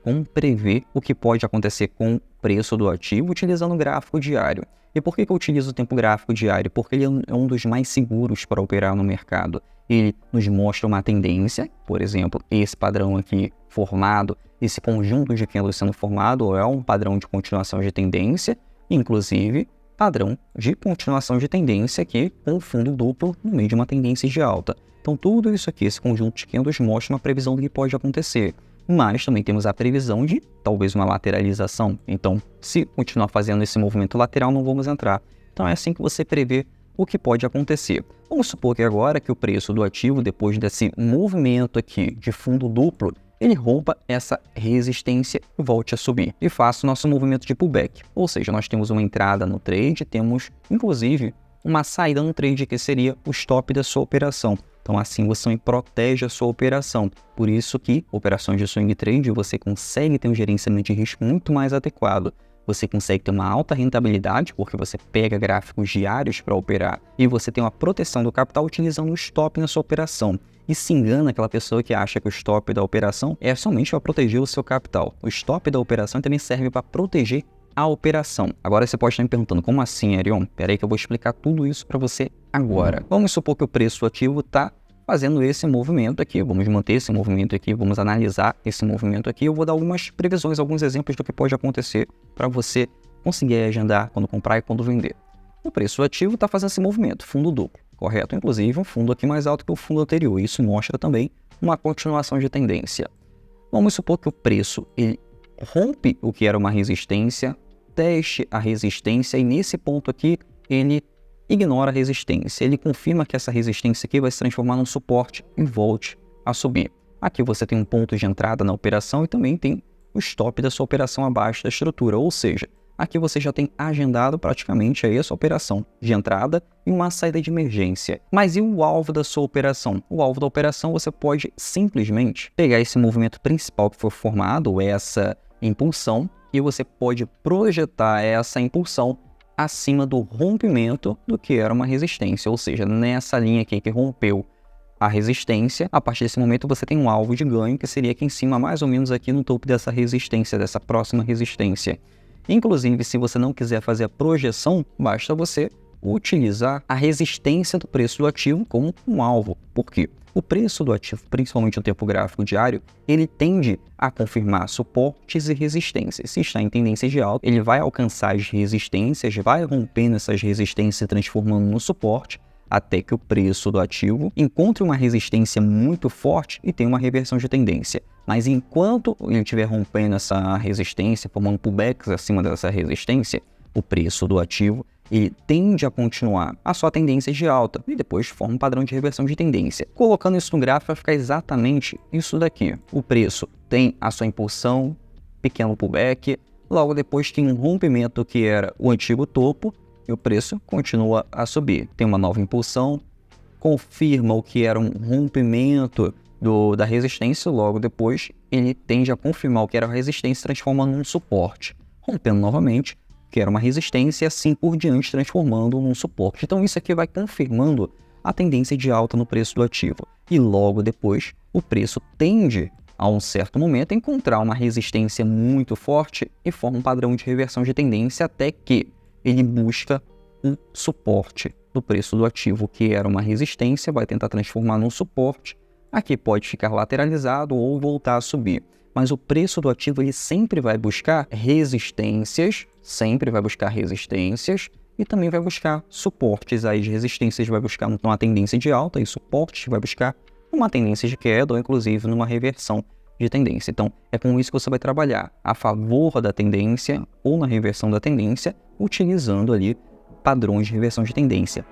como prever o que pode acontecer com o preço do ativo utilizando o gráfico diário. E por que eu utilizo o tempo gráfico diário? Porque ele é um dos mais seguros para operar no mercado. Ele nos mostra uma tendência, por exemplo, esse padrão aqui formado, esse conjunto de candles sendo formado é um padrão de continuação de tendência, inclusive padrão de continuação de tendência aqui com o fundo duplo no meio de uma tendência de alta. Então tudo isso aqui, esse conjunto de candles mostra uma previsão do que pode acontecer. Mas também temos a previsão de talvez uma lateralização. Então, se continuar fazendo esse movimento lateral, não vamos entrar. Então é assim que você prevê o que pode acontecer. Vamos supor que agora que o preço do ativo, depois desse movimento aqui de fundo duplo, ele rompa essa resistência e volte a subir. E faça o nosso movimento de pullback. Ou seja, nós temos uma entrada no trade, temos inclusive uma saída no trade que seria o stop da sua operação. Então assim você protege a sua operação. Por isso que operações de swing trade você consegue ter um gerenciamento de risco muito mais adequado. Você consegue ter uma alta rentabilidade, porque você pega gráficos diários para operar, e você tem uma proteção do capital utilizando o stop na sua operação. E se engana aquela pessoa que acha que o stop da operação é somente para proteger o seu capital. O stop da operação também serve para proteger a operação. Agora você pode estar me perguntando, como assim, Arion? Espera aí que eu vou explicar tudo isso para você agora. Vamos supor que o preço ativo está fazendo esse movimento aqui, vamos manter esse movimento aqui, vamos analisar esse movimento aqui, eu vou dar algumas previsões, alguns exemplos do que pode acontecer para você conseguir agendar quando comprar e quando vender. O preço ativo está fazendo esse movimento, fundo duplo, correto? Inclusive um fundo aqui mais alto que o fundo anterior, isso mostra também uma continuação de tendência. Vamos supor que o preço ele rompe o que era uma resistência, teste a resistência e nesse ponto aqui ele ignora a resistência, ele confirma que essa resistência aqui vai se transformar num suporte e volte a subir. Aqui você tem um ponto de entrada na operação e também tem o stop da sua operação abaixo da estrutura, ou seja, aqui você já tem agendado praticamente aí a sua operação de entrada e uma saída de emergência. Mas e o alvo da sua operação? O alvo da operação você pode simplesmente pegar esse movimento principal que foi formado, essa impulsão, e você pode projetar essa impulsão acima do rompimento do que era uma resistência, ou seja, nessa linha aqui que rompeu a resistência, a partir desse momento você tem um alvo de ganho que seria aqui em cima, mais ou menos aqui no topo dessa resistência, dessa próxima resistência. Inclusive, se você não quiser fazer a projeção, basta você utilizar a resistência do preço do ativo como um alvo. Por quê? O preço do ativo, principalmente no tempo gráfico diário, ele tende a confirmar suportes e resistências. Se está em tendência de alta, ele vai alcançar as resistências, vai rompendo essas resistências e transformando no suporte, até que o preço do ativo encontre uma resistência muito forte e tenha uma reversão de tendência. Mas enquanto ele estiver rompendo essa resistência, formando pullbacks acima dessa resistência, o preço do ativo ele tende a continuar a sua tendência de alta e depois forma um padrão de reversão de tendência. Colocando isso no gráfico vai ficar exatamente isso daqui. O preço tem a sua impulsão, pequeno pullback, logo depois tem um rompimento que era o antigo topo e o preço continua a subir. Tem uma nova impulsão, confirma o que era um rompimento da resistência, logo depois ele tende a confirmar o que era a resistência transformando num suporte, rompendo novamente que era uma resistência e assim por diante, transformando num suporte. Então isso aqui vai confirmando a tendência de alta no preço do ativo. E logo depois, o preço tende, a um certo momento, a encontrar uma resistência muito forte e forma um padrão de reversão de tendência até que ele busca um suporte do preço do ativo, que era uma resistência, vai tentar transformar num suporte. Aqui pode ficar lateralizado ou voltar a subir. Mas o preço do ativo ele sempre vai buscar resistências, e também vai buscar suportes. Aí de resistências vai buscar uma tendência de alta e suportes vai buscar uma tendência de queda ou inclusive numa reversão de tendência. Então é com isso que você vai trabalhar a favor da tendência ou na reversão da tendência, utilizando ali padrões de reversão de tendência.